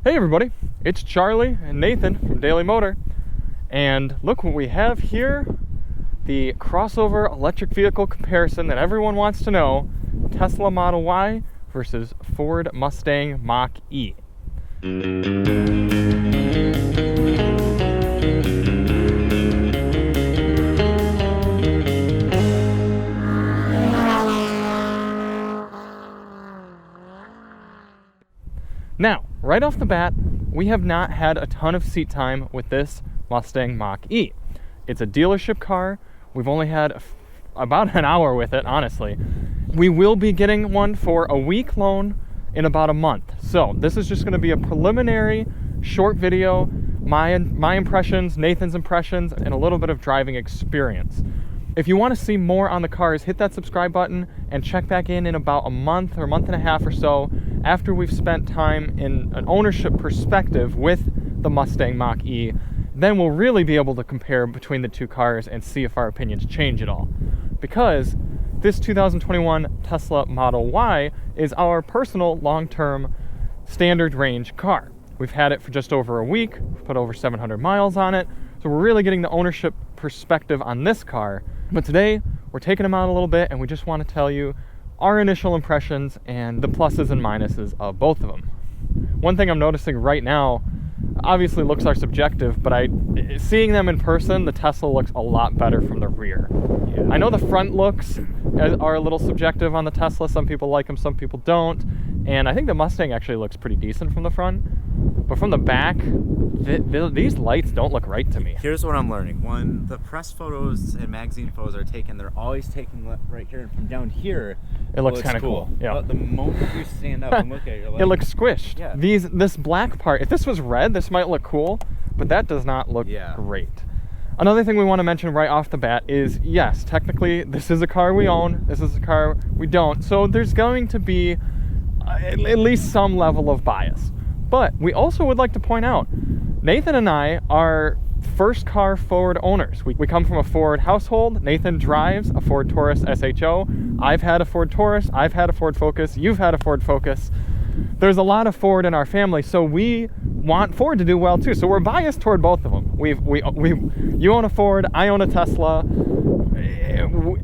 Hey everybody, it's Charlie and Nathan from Daily Motor, and look what we have here, the crossover electric vehicle comparison that everyone wants to know, Tesla Model Y versus Ford Mustang Mach-E. Now, right off the bat, we have not had a ton of seat time with this Mustang Mach-E. It's a dealership car. We've only had about an hour with it, honestly. We will be getting one for a week loan in about a month. So this is just going to be a preliminary short video, my impressions, Nathan's impressions, and a little bit of driving experience. If you want to see more on the cars, hit that subscribe button and check back in about a month or month and a half or so after we've spent time in an ownership perspective with the Mustang Mach-E. Then we'll really be able to compare between the two cars and see if our opinions change at all. Because this 2021 Tesla Model Y is our personal long-term standard range car. We've had it for just over a week, we've put over 700 miles on it, so we're really getting the ownership perspective on this car. But today, we're taking them out a little bit and we just want to tell you our initial impressions and the pluses and minuses of both of them. One thing I'm noticing right now, obviously looks are subjective, but seeing them in person, the Tesla looks a lot better from the rear. Yeah. I know the front looks are a little subjective on the Tesla. Some people like them, some people don't. And I think the Mustang actually looks pretty decent from the front. But from the back, these lights don't look right to me. Here's what I'm learning. When the press photos and magazine photos are taken, they're always taken right here. And from down here, it looks kind of cool. Yeah. But the moment you stand up and look at it, you're like... It looks squished. Yeah. This black part, if this was red, this might look cool, but that does not look great. Another thing we want to mention right off the bat is, yes, technically, this is a car we own. This is a car we don't. So there's going to be at least some level of bias. But we also would like to point out, Nathan and I are first car Ford owners. We come from a Ford household. Nathan drives a Ford Taurus SHO. I've had a Ford Taurus. I've had a Ford Focus. You've had a Ford Focus. There's a lot of Ford in our family, so we want Ford to do well too. So we're biased toward both of them. You own a Ford, I own a Tesla.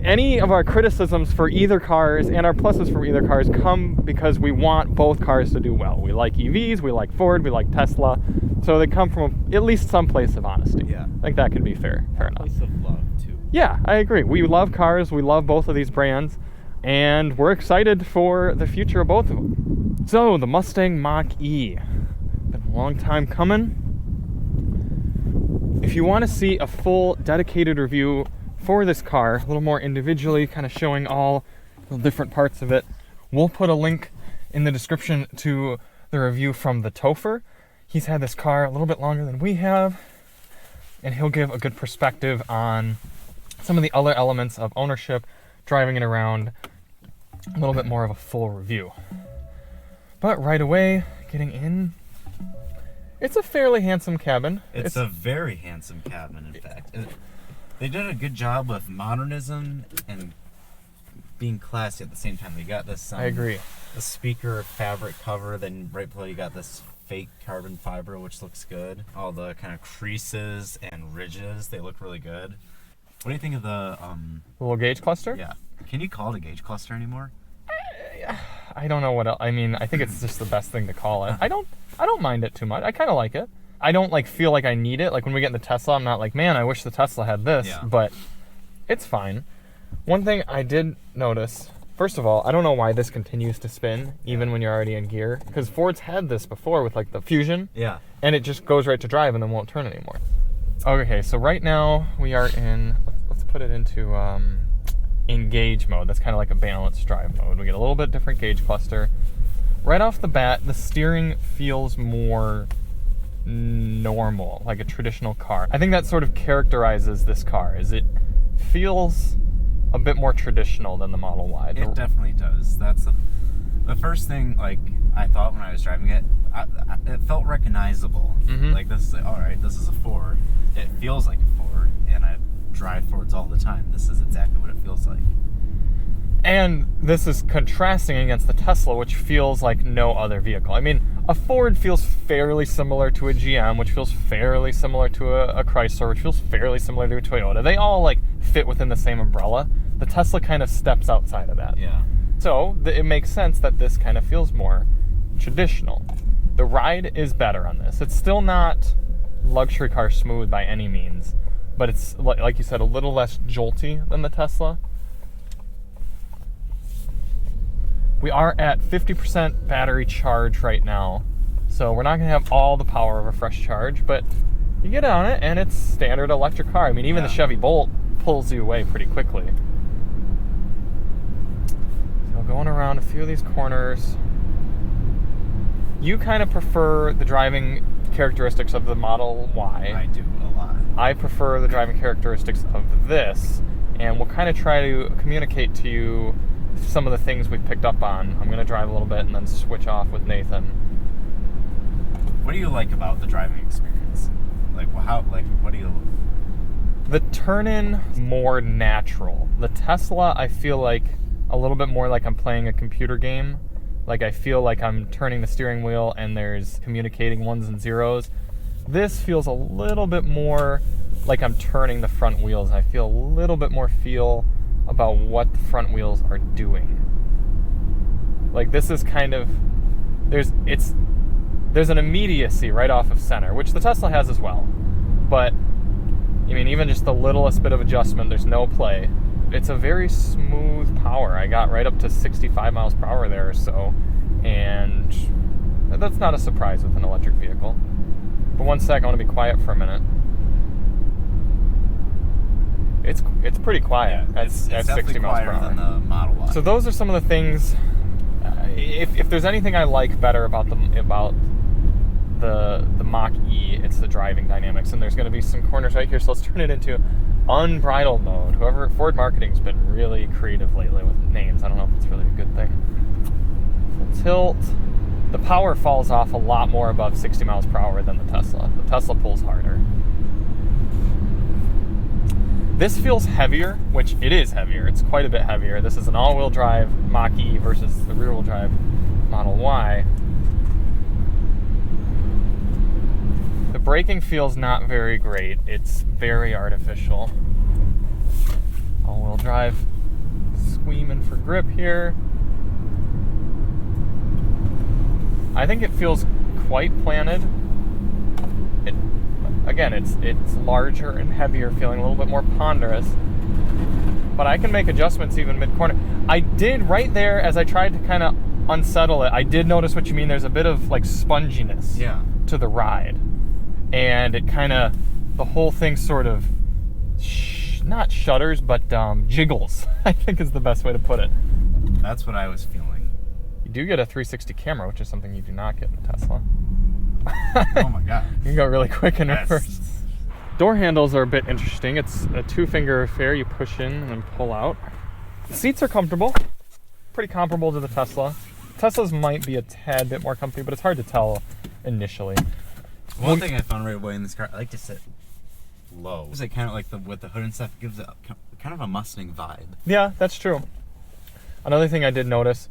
Any of our criticisms for either cars and our pluses for either cars come because we want both cars to do well. We like EVs, we like Ford, we like Tesla. So they come from at least some place of honesty. Yeah. I think that could be fair enough. Place of love too. Yeah, I agree. We love cars, we love both of these brands, and we're excited for the future of both of them. So, the Mustang Mach-E. Been a long time coming. If you want to see a full dedicated review for this car, a little more individually, kind of showing all the different parts of it, we'll put a link in the description to the review from the Topher. He's had this car a little bit longer than we have, and he'll give a good perspective on some of the other elements of ownership, driving it around, a little bit more of a full review. But right away, getting in, it's a fairly handsome cabin. It's a very handsome cabin, in fact. They did a good job with modernism and being classy at the same time. They got this I agree. The speaker fabric cover, then right below you got this fake carbon fiber, which looks good. All the kind of creases and ridges, they look really good. What do you think of the little gauge cluster? Yeah. Can you call it a gauge cluster anymore? I don't know what else. I mean, I think it's just the best thing to call it. I don't mind it too much. I kind of like it. I don't feel like I need it. Like when we get in the Tesla, I'm not like, man, I wish the Tesla had this. Yeah. But it's fine. One thing I did notice, first of all, I don't know why this continues to spin even when you're already in gear. Because Ford's had this before with the Fusion. Yeah. And it just goes right to drive and then won't turn anymore. Okay, so right now we are in, let's put it into engage mode. That's kind of like a balanced drive mode. We get a little bit different gauge cluster. Right off the bat, the steering feels more normal, like a traditional car. I think that sort of characterizes this car, is it feels a bit more traditional than the Model Y. It definitely does. That's the first thing I thought when I was driving it. It felt recognizable. Mm-hmm. Like this is all right, this is a Ford. It feels like a Ford, and I drive Fords all the time. This is exactly what it feels like. And this is contrasting against the Tesla, which feels like no other vehicle. I mean, a Ford feels fairly similar to a GM, which feels fairly similar to a Chrysler, which feels fairly similar to a Toyota. They all like fit within the same umbrella. The Tesla kind of steps outside of that. Yeah. So it makes sense that this kind of feels more traditional. The ride is better on this. It's still not luxury car smooth by any means, but it's, like you said, a little less jolty than the Tesla. We are at 50% battery charge right now, so we're not going to have all the power of a fresh charge, but you get on it and it's standard electric car. I mean, even the Chevy Bolt pulls you away pretty quickly. So going around a few of these corners, you kind of prefer the driving characteristics of the Model Y. I do a lot. I prefer the driving characteristics of this, and we'll kind of try to communicate to you some of the things we've picked up on. I'm going to drive a little bit and then switch off with Nathan. What do you like about the driving experience? What do you... The turn-in, more natural. The Tesla, I feel like a little bit more like I'm playing a computer game. Like I feel like I'm turning the steering wheel and there's communicating ones and zeros. This feels a little bit more like I'm turning the front wheels. I feel a little bit more feel about what the front wheels are doing. Like this is kind of, there's an immediacy right off of center, which the Tesla has as well. But I mean, even just the littlest bit of adjustment, there's no play. It's a very smooth power. I got right up to 65 miles per hour there or so, and that's not a surprise with an electric vehicle. But one sec, I want to be quiet for a minute. It's pretty quiet at 60 miles per hour. Than the Model Y. So those are some of the things. If there's anything I like better about the Mach-E, it's the driving dynamics. And there's going to be some corners right here, so let's turn it into unbridled mode. Ford marketing's been really creative lately with names. I don't know if it's really a good thing. Full tilt. The power falls off a lot more above 60 miles per hour than the Tesla. The Tesla pulls harder. This feels heavier, which it is heavier. It's quite a bit heavier. This is an all-wheel drive Mach-E versus the rear-wheel drive Model Y. The braking feels not very great. It's very artificial. All-wheel drive, squeaming for grip here. I think it feels quite planted. Again, it's larger and heavier, feeling a little bit more ponderous. But I can make adjustments even mid-corner. I did right there, as I tried to kind of unsettle it, I did notice what you mean. There's a bit of like sponginess to the ride. And it kind of, the whole thing sort of, not shudders, but jiggles, I think is the best way to put it. That's what I was feeling. You do get a 360 camera, which is something you do not get in the Tesla. Oh my god. You can go really quick in reverse. Door handles are a bit interesting. It's a 2-finger affair. You push in and then pull out. The seats are comfortable. Pretty comparable to the Tesla. Teslas might be a tad bit more comfy, but it's hard to tell initially. One thing I found right away in this car, I like to sit low. It's like kind of like with the hood and stuff, it gives it kind of a Mustang vibe. Yeah, that's true. Another thing I did notice,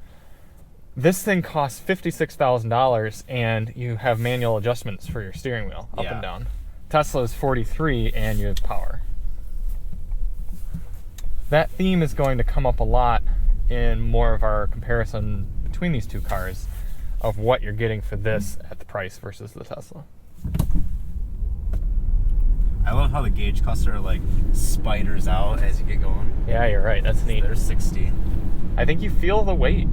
this thing costs $56,000 and you have manual adjustments for your steering wheel up and down. Tesla is $43,000 and you have power. That theme is going to come up a lot in more of our comparison between these two cars of what you're getting for this at the price versus the Tesla. I love how the gauge cluster like spiders out as you get going. Yeah, you're right. That's neat. There's 60. I think you feel the weight.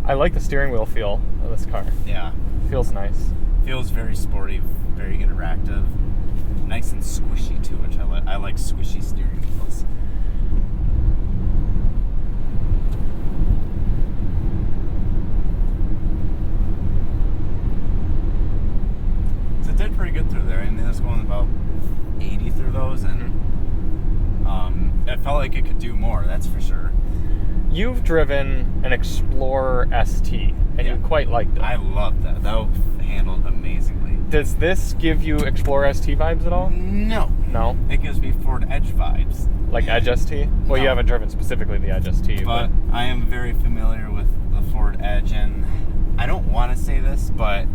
I like the steering wheel feel of this car. Yeah. Feels nice. Feels very sporty, very interactive. Nice and squishy too, which I like. I like squishy steering wheels. So it did pretty good through there. I mean, I was going about 80 through those, and it felt like it could do more, that's for sure. You've driven an Explorer ST, and you quite liked it. I loved that. That handled amazingly. Does this give you Explorer ST vibes at all? No. No? It gives me Ford Edge vibes. Like Edge ST? Well, you No. haven't driven specifically the Edge ST, But I am very familiar with the Ford Edge, and I don't want to say this, but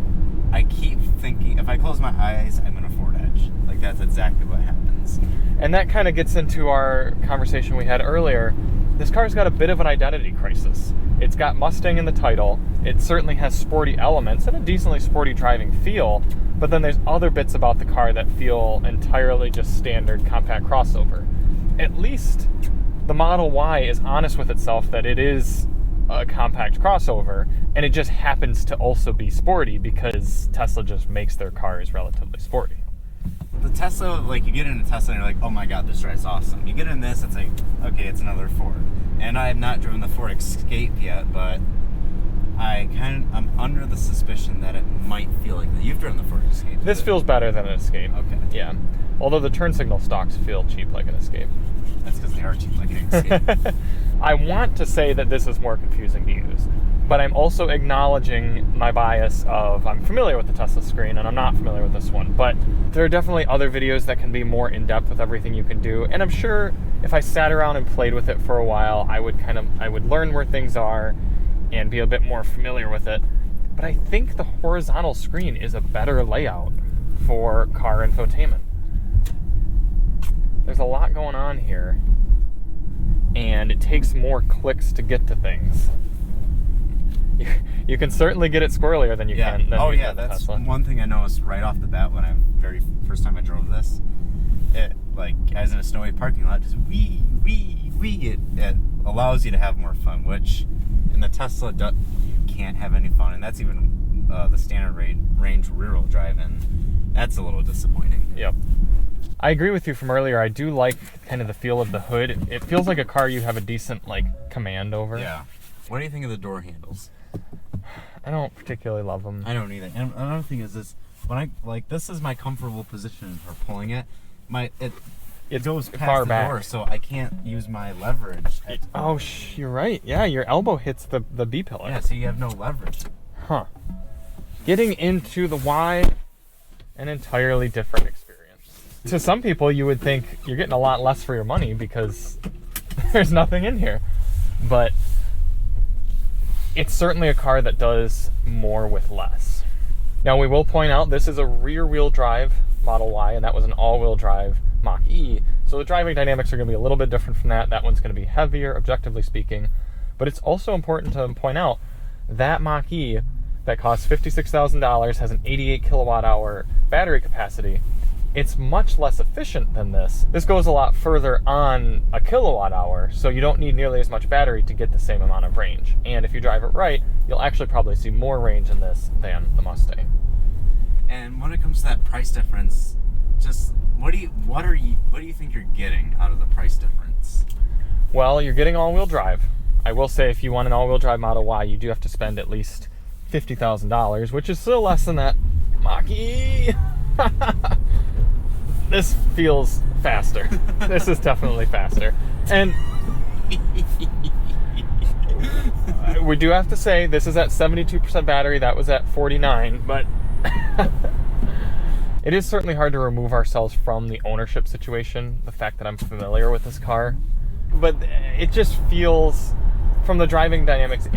I keep thinking if I close my eyes, I'm in a Ford Edge. Like, that's exactly what happens. And that kind of gets into our conversation we had earlier. This car's got a bit of an identity crisis. It's got Mustang in the title. It certainly has sporty elements and a decently sporty driving feel, but then there's other bits about the car that feel entirely just standard compact crossover. At least the Model Y is honest with itself that it is a compact crossover, and it just happens to also be sporty because Tesla just makes their cars relatively sporty. The Tesla, like, you get into Tesla and you're like, oh my god, this drive's awesome. You get in this, it's like, okay, it's another Ford. And I have not driven the Ford Escape yet, but I'm under the suspicion that it might feel like that. You've driven the Ford Escape. This feels better than an Escape. Okay. Yeah. Although the turn signal stocks feel cheap like an Escape. That's because they are cheap like an Escape. I want to say that this is more confusing to use, but I'm also acknowledging my bias of I'm familiar with the Tesla screen and I'm not familiar with this one. But there are definitely other videos that can be more in-depth with everything you can do, and I'm sure if I sat around and played with it for a while, I would learn where things are and be a bit more familiar with it. But I think the horizontal screen is a better layout for car infotainment. There's a lot going on here, and it takes more clicks to get to things. You can certainly get it squirrelier than you can. Oh yeah, than that's Tesla. one thing I noticed right off the bat when first time I drove this. It, like, as in a snowy parking lot, just wee. It allows you to have more fun, which in the Tesla you can't have any fun, and that's even the standard range rear-wheel drive, and that's a little disappointing. Yep. I agree with you from earlier. I do like kind of the feel of the hood. It feels like a car you have a decent command over. Yeah. What do you think of the door handles? I don't particularly love them. I don't either. And another thing is this: when this is my comfortable position for pulling it. It goes past far the back. door, so I can't use my leverage. You're right. Yeah, your elbow hits the B pillar. Yeah, so you have no leverage. Huh. Getting into the Y, an entirely different experience. To some people, you would think you're getting a lot less for your money because there's nothing in here. But it's certainly a car that does more with less. Now, we will point out this is a rear-wheel drive Model Y, and that was an all-wheel drive Mach-E. So the driving dynamics are going to be a little bit different from that. That one's going to be heavier, objectively speaking. But it's also important to point out that Mach-E that costs $56,000 has an 88 kilowatt-hour battery capacity. It's much less efficient than this. This goes a lot further on a kilowatt hour, so you don't need nearly as much battery to get the same amount of range. And if you drive it right, you'll actually probably see more range in this than the Mustang. And when it comes to that price difference, just what do you think you're getting out of the price difference? Well, you're getting all-wheel drive. I will say if you want an all-wheel drive Model Y, you do have to spend at least $50,000, which is still less than that Mach-E. This feels faster. This is definitely faster. And we do have to say this is at 72% battery. That was at 49, but it is certainly hard to remove ourselves from the ownership situation, the fact that I'm familiar with this car. But it just feels, from the driving dynamics,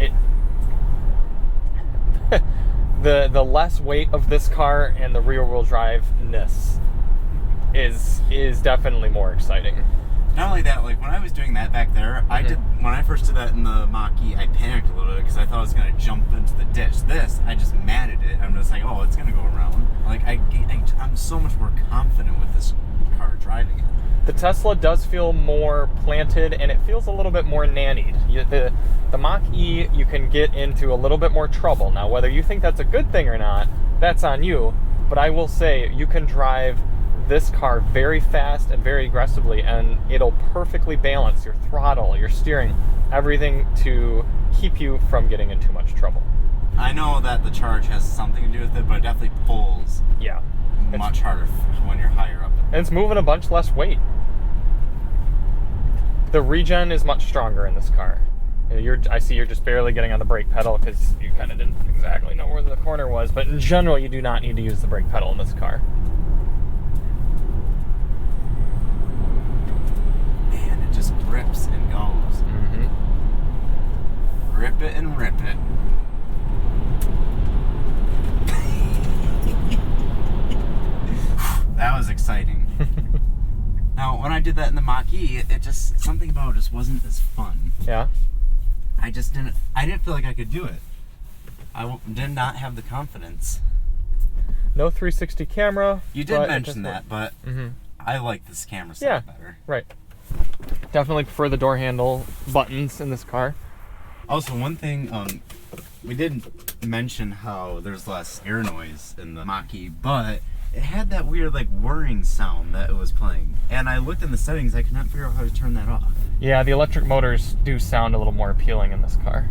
the less weight of this car and the rear-wheel drive-ness is definitely more exciting. Not only that, like when I was doing that back there, when I first did that in the Mach-E, I panicked a little bit because I thought I was going to jump into the ditch. This, I just matted it. I'm just like, oh, it's going to go around. Like I'm so much more confident with this car driving it. The Tesla does feel more planted, and it feels a little bit more nannied. The Mach-E, you can get into a little bit more trouble. Now, whether you think that's a good thing or not, that's on you. But I will say, you can drive this car very fast and very aggressively, and it'll perfectly balance your throttle, your steering, everything to keep you from getting in too much trouble. I know that the charge has something to do with it, but it definitely pulls much harder when you're higher up. And it's moving a bunch less weight. The regen is much stronger in this car. I see you're just barely getting on the brake pedal because you kind of didn't exactly know where the corner was, but in general, you do not need to use the brake pedal in this car. it just grips and goes. Mm-hmm. Rip it and rip it. That was exciting. Now, when I did that in the Mach-E, it just, something about it just wasn't as fun. Yeah? I didn't feel like I could do it. I did not have the confidence. No 360 camera. You did mention that, but mm-hmm. I like this camera setup better. Right. Definitely prefer the door handle buttons in this car. Also, one thing, we didn't mention how there's less air noise in the Mach-E, but it had that weird, like, whirring sound that it was playing. And I looked in the settings, I could not figure out how to turn that off. Yeah, the electric motors do sound a little more appealing in this car.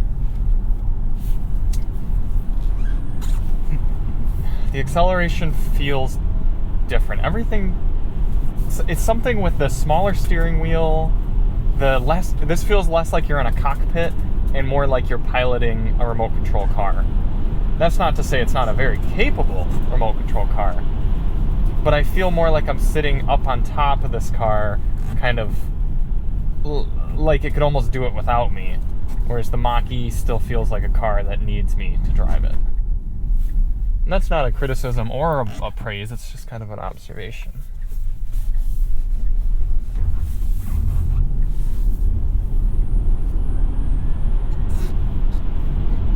The acceleration feels different. Everything, it's something with the smaller steering wheel, this feels less like you're in a cockpit and more like you're piloting a remote control car. That's not to say it's not a very capable remote control car, but I feel more like I'm sitting up on top of this car, kind of like it could almost do it without me, whereas the Mach-E still feels like a car that needs me to drive it. And that's not a criticism or a praise, it's just kind of an observation.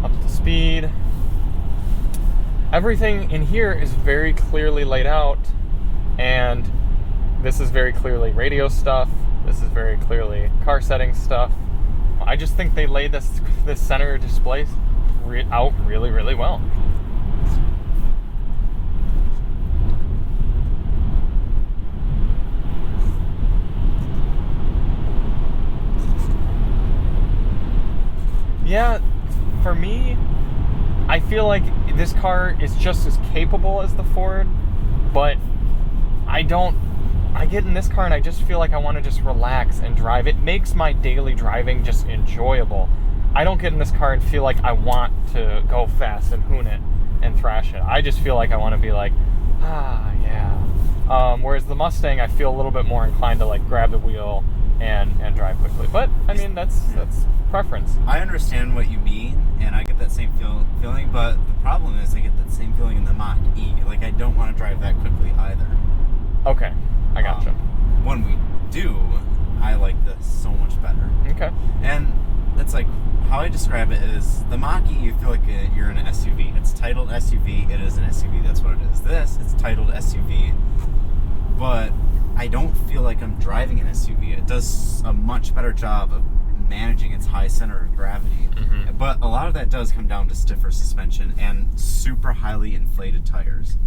Up to speed. Everything in here is very clearly laid out, and this is very clearly radio stuff. This is very clearly car setting stuff. I just think they laid this center display out really, really well. Yeah, for me, I feel like this car is just as capable as the Ford, but I get in this car and I just feel like I want to just relax and drive. It makes my daily driving just enjoyable. I don't get in this car and feel like I want to go fast and hoon it and thrash it. I just feel like I want to be like, yeah. Whereas the Mustang, I feel a little bit more inclined to like grab the wheel and drive quickly. But I mean, that's preference. I understand what you mean, and I get that same feeling, but the problem is I get that same feeling in the Mach-E. Like, I don't want to drive that quickly either. Okay, I gotcha. When we do, I like this so much better. Okay. And it's like, how I describe it is, the Mach-E, you feel like you're in an SUV. It's titled SUV, it is an SUV, that's what it is. This, it's titled SUV, but I don't feel like I'm driving an SUV. It does a much better job of managing its high center of gravity. Mm-hmm. But a lot of that does come down to stiffer suspension and super highly inflated tires.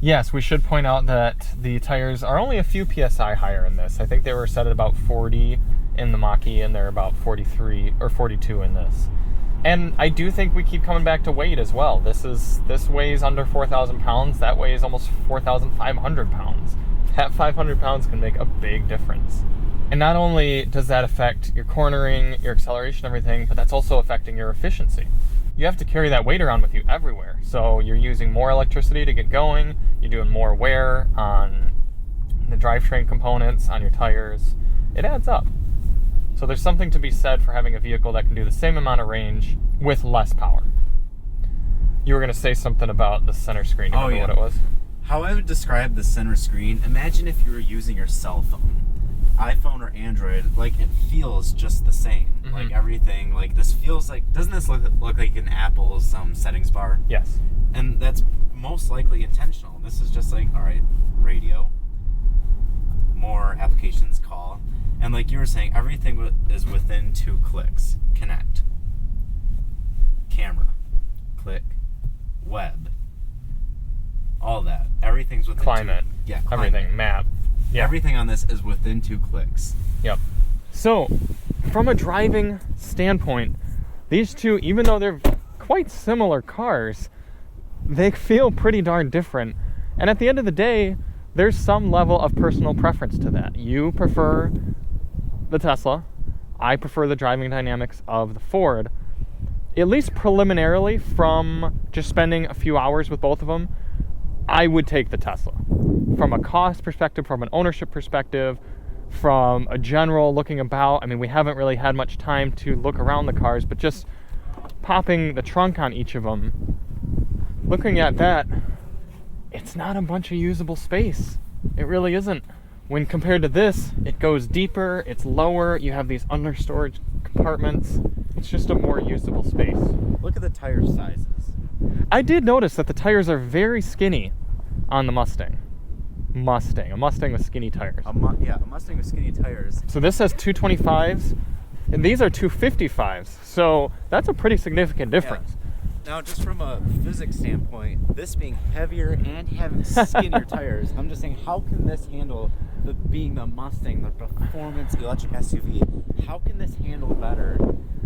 Yes, we should point out that the tires are only a few PSI higher in this. I think they were set at about 40 in the Mach-E, and they're about 43 or 42 in this. And I do think we keep coming back to weight as well. This weighs under 4,000 pounds. That weighs almost 4,500 pounds. That 500 pounds can make a big difference. And not only does that affect your cornering, your acceleration, everything, but that's also affecting your efficiency. You have to carry that weight around with you everywhere. So you're using more electricity to get going, you're doing more wear on the drivetrain components, on your tires. It adds up. So there's something to be said for having a vehicle that can do the same amount of range with less power. You were going to say something about the center screen. You remember what it was? How I would describe the center screen, imagine if you were using your cell phone. iPhone or Android, like, it feels just the same. Mm-hmm. Like, everything, like, this feels like, doesn't this look like an Apple's settings bar? Yes. And that's most likely intentional. This is just like, all right, radio, more applications, call, and like you were saying, everything is within 2 clicks. Connect, camera, click, web, all that. Everything's within climate. Climate. Everything, map. Yeah. Everything on this is within 2 clicks. Yep. So, from a driving standpoint, these two, even though they're quite similar cars, they feel pretty darn different. And at the end of the day, there's some level of personal preference to that. You prefer the Tesla. I prefer the driving dynamics of the Ford. At least preliminarily, from just spending a few hours with both of them, I would take the Tesla. From a cost perspective, from an ownership perspective, from a general looking about. I mean, we haven't really had much time to look around the cars, but just popping the trunk on each of them, looking at that, it's not a bunch of usable space. It really isn't. When compared to this, it goes deeper, it's lower, you have these under storage compartments. It's just a more usable space. Look at the tire sizes. I did notice that the tires are very skinny on the Mustang. A Mustang with skinny tires. A Mustang with skinny tires. So this says 225s, and these are 255s. So that's a pretty significant difference. Yeah. Now, just from a physics standpoint, this being heavier and having skinnier tires, I'm just saying, how can this handle being the Mustang, the performance electric SUV? How can this handle better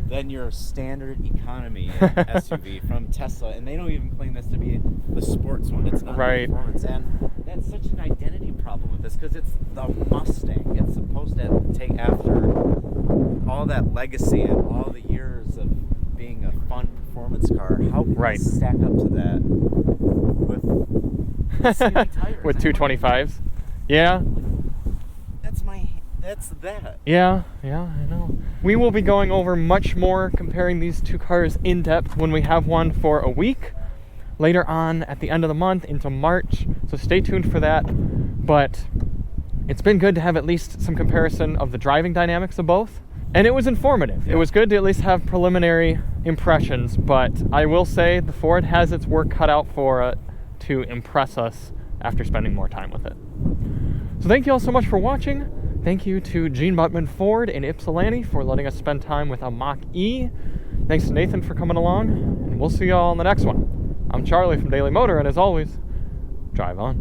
than your standard economy SUV from Tesla? And they don't even claim this to be the sports one. It's not Right. the performance. And that's such an identity problem with this, because it's the Mustang. It's supposed to take after all that legacy and all the years of being a fun performance car. How can Right. this stack up to that with skinny tires? With 225s. Yeah. That's that. Yeah, I know. We will be going over much more comparing these two cars in depth when we have one for a week later on at the end of the month into March. So stay tuned for that. But it's been good to have at least some comparison of the driving dynamics of both. And it was informative. Yeah. It was good to at least have preliminary impressions, but I will say the Ford has its work cut out for it to impress us after spending more time with it. So thank you all so much for watching. Thank you to Gene Buttman Ford in Ypsilanti for letting us spend time with a Mach-E. Thanks to Nathan for coming along, and we'll see you all in the next one. I'm Charlie from Daily Motor, and as always, drive on.